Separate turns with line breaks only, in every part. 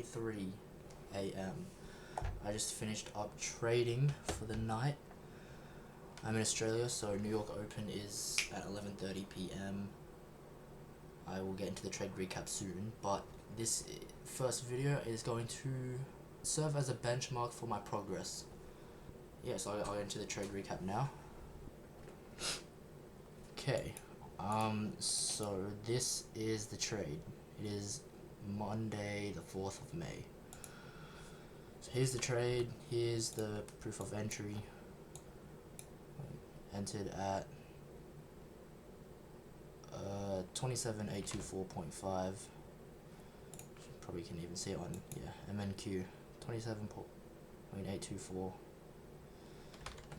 10:33 a.m. I just finished up trading for the night. I'm in Australia, so New York Open is at 11:30 p.m. I will get into the trade recap soon, but this first video is going to serve as a benchmark for my progress. Yeah, so I'll get into the trade recap now. Okay, so this is the trade. It is Monday the 4th of May. So here's the trade, here's the proof of entry. Entered at 27824.5. Probably can even see it on MNQ 27.824.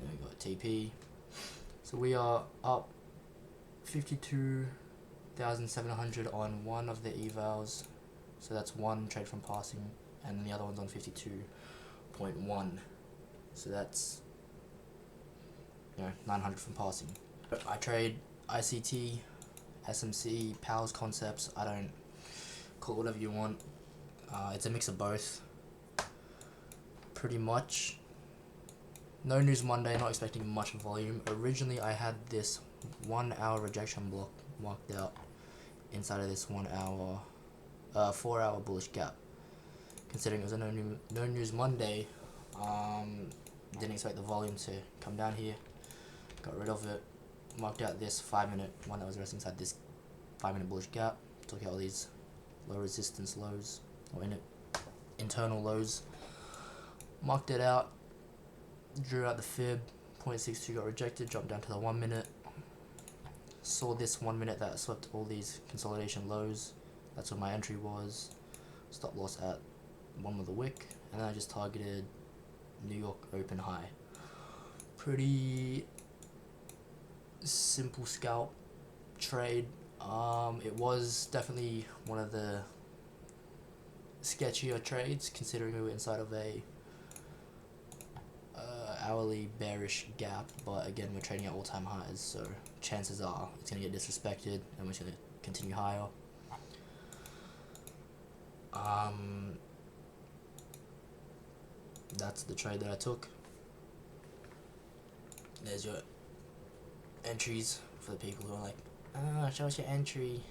Then we got TP. So we are up 52,700 on one of the evals. So that's one trade from passing, and the other one's on 52.1. So that's 900 from passing. I trade ICT, SMC, Powers Concepts. I don't call it whatever you want. It's a mix of both. Pretty much. No news Monday, not expecting much volume. Originally I had this 1 hour rejection block marked out inside of this 1 hour, 4 hour bullish gap. Considering it was a no news Monday, didn't expect the volume to come down here. Got rid of it, marked out this 5-minute one that was resting inside this 5-minute bullish gap, took out all these low resistance lows, or internal lows, marked it out, drew out the fib, 0.62 got rejected, jumped down to the 1 minute, saw this 1 minute that swept all these consolidation lows, that's what my entry was, stop loss at one with the wick, and then I just targeted New York Open high. Pretty simple scalp trade. It was definitely one of the sketchier trades, considering we were inside of a hourly bearish gap, but again we're trading at all-time highs, so chances are it's going to get disrespected and we're going to continue higher. That's the trade that I took. There's your entries for the people who are like, show us your entry.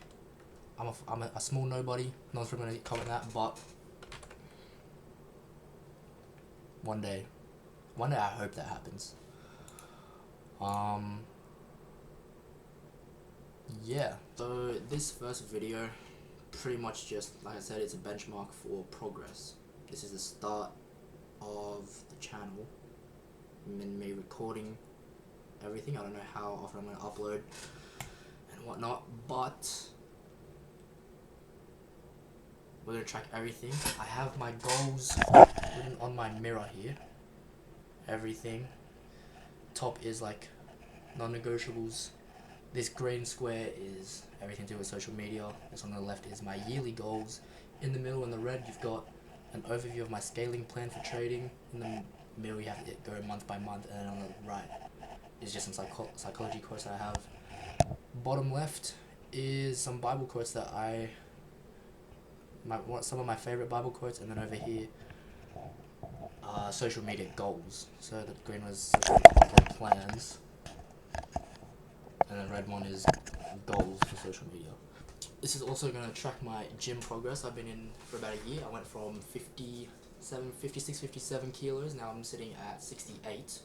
I'm a small nobody. No one's going to comment that, but one day I hope that happens. Yeah, so this first video, pretty much just, like I said, it's a benchmark for progress. This is the start of the channel, and me recording everything. I don't know how often I'm going to upload and whatnot, but we're going to track everything. I have my goals written on my mirror here. Everything. Top is like non-negotiables. This green square is everything to do with social media. This on the left is my yearly goals. In the middle, in the red, you've got an overview of my scaling plan for trading. In the middle, you have to go month by month, and then on the right is just some psychology quotes that I have. Bottom left is some Bible quotes that some of my favorite Bible quotes, and then over here, social media goals. So the green was social media plans, and the red one is goals for social media. This is also going to track my gym progress. I've been in for about a year. I went from 57 kilos. Now I'm sitting at 68.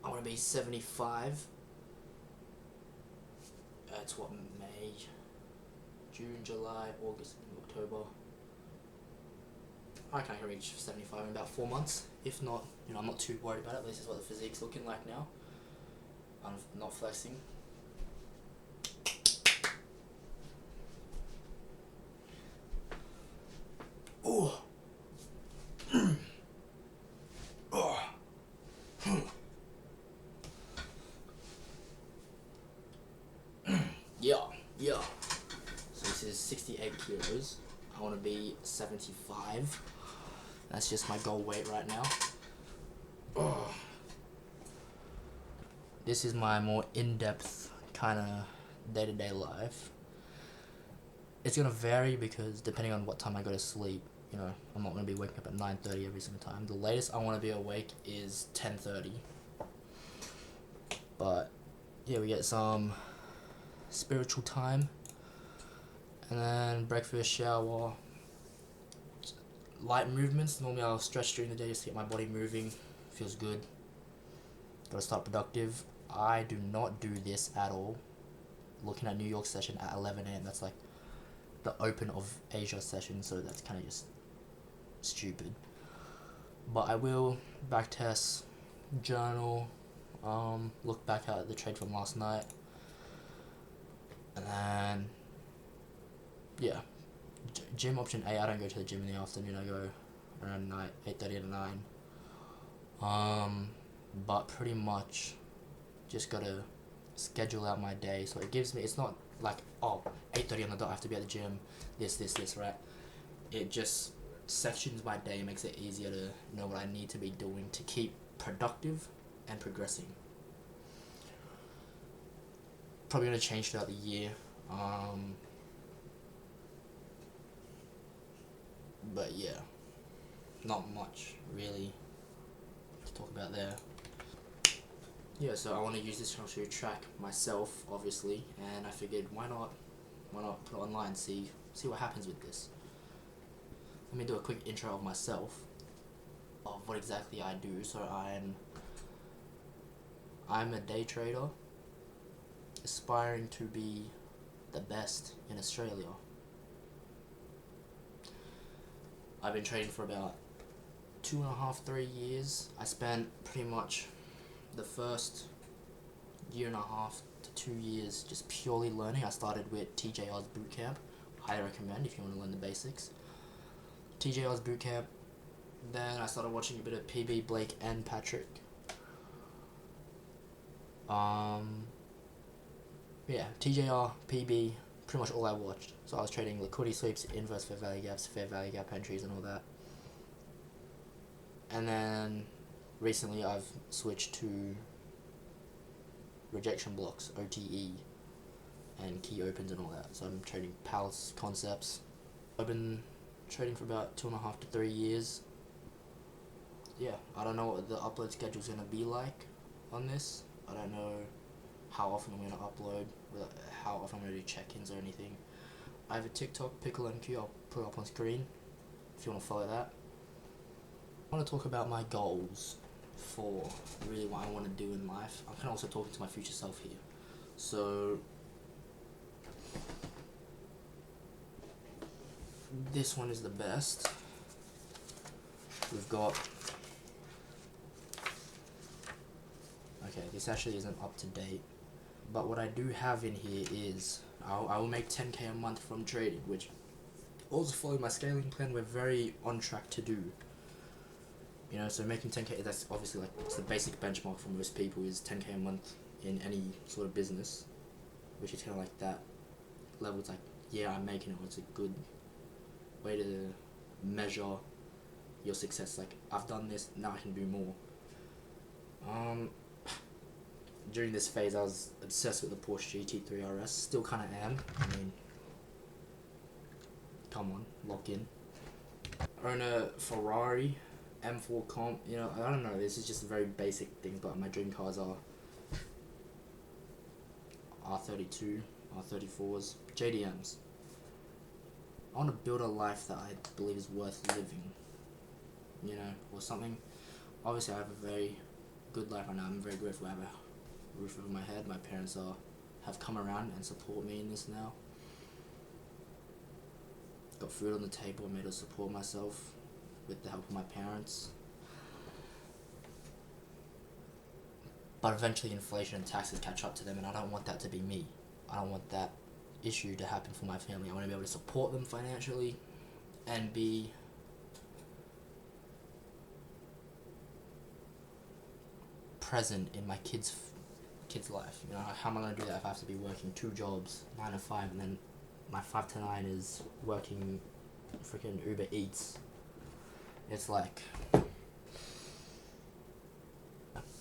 I want to be 75. It's what, May, June, July, August, October. I reckon I can reach 75 in about 4 months. If not, I'm not too worried about it. This is what the physique's looking like now. I'm not flexing. Oh. Yeah. So this is 68 kilos. I want to be 75. That's just my goal weight right now. This is my more in-depth kind of day-to-day life. It's going to vary because depending on what time I go to sleep, you know, I'm not going to be waking up at 9:30 every single time. The latest I want to be awake is 10:30. But yeah, we get some spiritual time, and then breakfast, shower, light movements. Normally I'll stretch during the day just to get my body moving. Feels good. Gotta start productive. I do not do this at all. Looking at New York session at 11 a.m. That's like the open of Asia session, so that's kind of just stupid. But I will backtest, journal, look back at the trade from last night, and then yeah, gym option A. I don't go to the gym in the afternoon. I go around night 8:30 to 9. But pretty much just gotta schedule out my day, so it gives me, it's not like, oh, 8:30 on the dot I have to be at the gym, this, right? It just sections my day, makes it easier to know what I need to be doing to keep productive and progressing. Probably gonna change throughout the year. But yeah, not much really to talk about there. Yeah, so I want to use this channel to track myself, obviously, and I figured why not put it online, see what happens with this. Let me do a quick intro of myself, of what exactly I do. So I'm a day trader, aspiring to be the best in Australia. I've been trading for about 2.5-3 years. I spent pretty much the first 1.5 to 2 years just purely learning. I started with TJR's Bootcamp. Highly recommend if you want to learn the basics. TJR's Bootcamp. Then I started watching a bit of PB, Blake, and Patrick. Yeah, TJR, PB, pretty much all I watched. So I was trading liquidity sweeps, inverse fair value gaps, fair value gap entries, and all that. And then recently I've switched to rejection blocks, OTE, and key opens and all that. So I'm trading Pals concepts. I've been trading for about 2.5 to 3 years. Yeah, I don't know what the upload schedule is going to be like on this. I don't know how often I'm going to upload, how often I'm going to do check-ins or anything. I have a TikTok, Pickle MQ, I'll put it up on screen if you want to follow that. I want to talk about my goals for really what I want to do in life. I'm kind of also talking to my future self here. So this one is the best. We've got, okay, this actually isn't up to date, but what I do have in here is I will make 10k a month from trading, which also following my scaling plan we're very on track to do. You know, so making 10k, that's obviously like, it's the basic benchmark for most people, is 10k a month in any sort of business, which is kind of like that level. It's like, yeah, I'm making it. It's a good way to measure your success. Like, I've done this, now I can do more. During this phase I was obsessed with the Porsche GT3 RS, still kind of am. I mean, come on, lock in. I own a Ferrari M4 Comp, you know, I don't know, this is just very basic things, but my dream cars are R32, R34s, JDMs. I want to build a life that I believe is worth living, you know, or something. Obviously I have a very good life right now. I'm very grateful I have a roof over my head. My parents have come around and support me in this now. Got food on the table, I'm able to support myself with the help of my parents. But eventually inflation and taxes catch up to them, and I don't want that to be me. I don't want that issue to happen for my family. I want to be able to support them financially and be present in my kid's life. You know, how am I going to do that if I have to be working 2 jobs, 9 to 5, and then my 5 to 9 is working freaking Uber Eats? It's like,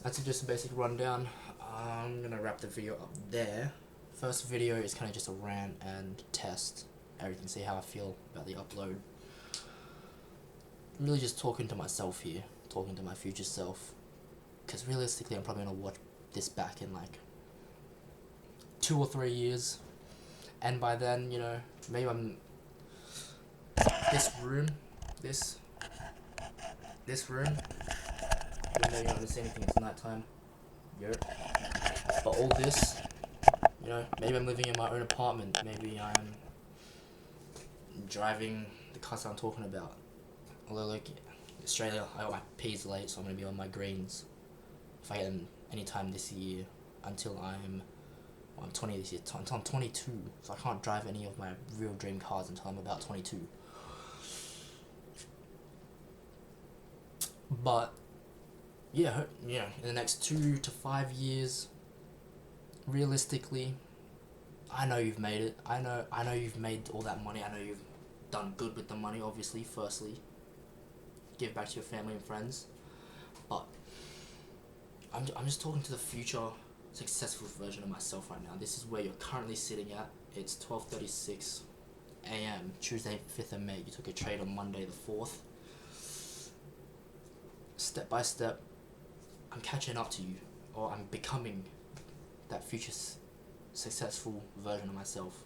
that's just a basic rundown. I'm gonna wrap the video up there. First video is kind of just a rant and test everything, see how I feel about the upload. really just talking to myself here, talking to my future self. Because realistically, I'm probably gonna watch this back in like 2 or 3 years, and by then, you know, maybe I'm this room, this room. Even though you're not gonna see anything, it's nighttime. But all this, you know, maybe I'm living in my own apartment. Maybe I'm driving the cars I'm talking about. Although, like, Australia, I got my P's late, so I'm gonna be on my greens if I get them anytime this year until I'm 20 this year, until I'm 22. So I can't drive any of my real dream cars until I'm about 22. But yeah, in the next 2 to 5 years, realistically, I know you've made it. I know you've made all that money. I know you've done good with the money. Obviously, firstly, give back to your family and friends. But I'm just talking to the future successful version of myself right now. This is where you're currently sitting at. It's 12:36 a.m. Tuesday, 5th of May. You took a trade on Monday the 4th. Step by step, I'm catching up to you, or I'm becoming that future successful version of myself.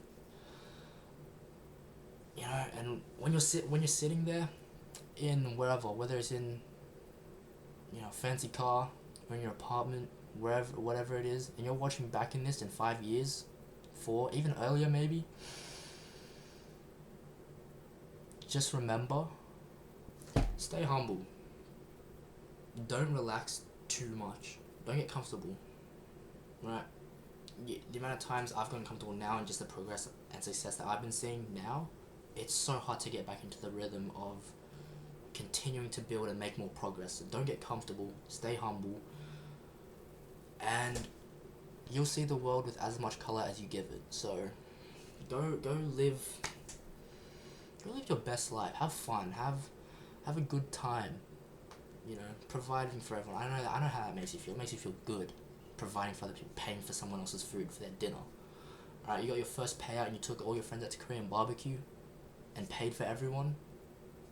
You know, and when you're sitting there in wherever, whether it's in, you know, fancy car or in your apartment, wherever, whatever it is, and you're watching back in this in 5 years, 4, even earlier maybe, just remember, stay humble. Don't relax too much. Don't get comfortable. Right? The amount of times I've gotten comfortable now and just the progress and success that I've been seeing now, it's so hard to get back into the rhythm of continuing to build and make more progress. So don't get comfortable. Stay humble. And you'll see the world with as much color as you give it. So go live your best life. Have fun. Have a good time. You know, providing for everyone. I know how that makes you feel. It makes you feel good. Providing for other people, paying for someone else's food for their dinner. Alright, you got your first payout and you took all your friends out to Korean barbecue and paid for everyone.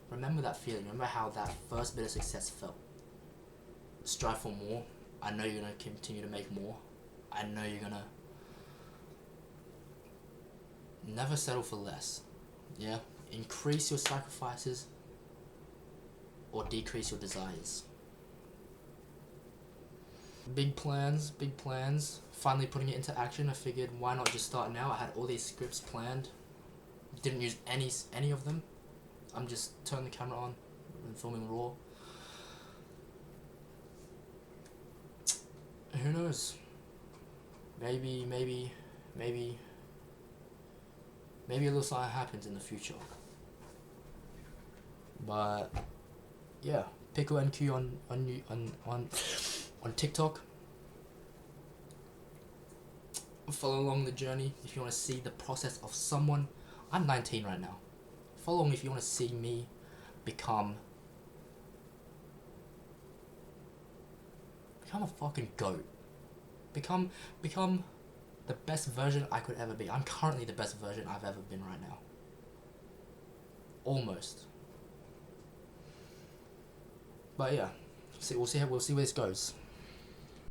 Remember that feeling. Remember how that first bit of success felt. Strive for more. I know you're gonna continue to make more. I know you're gonna never settle for less. Yeah? Increase your sacrifices or decrease your desires. Big plans. Finally putting it into action. I figured, why not just start now? I had all these scripts planned. Didn't use any of them. I'm just turning the camera on and filming raw. Who knows? Maybe a little something happens in the future. But yeah, Pickle NQ on TikTok. Follow along the journey if you want to see the process of someone. I'm 19 right now. Follow me if you want to see me become a fucking goat. Become the best version I could ever be. I'm currently the best version I've ever been right now. Almost. But yeah, we'll see where this goes.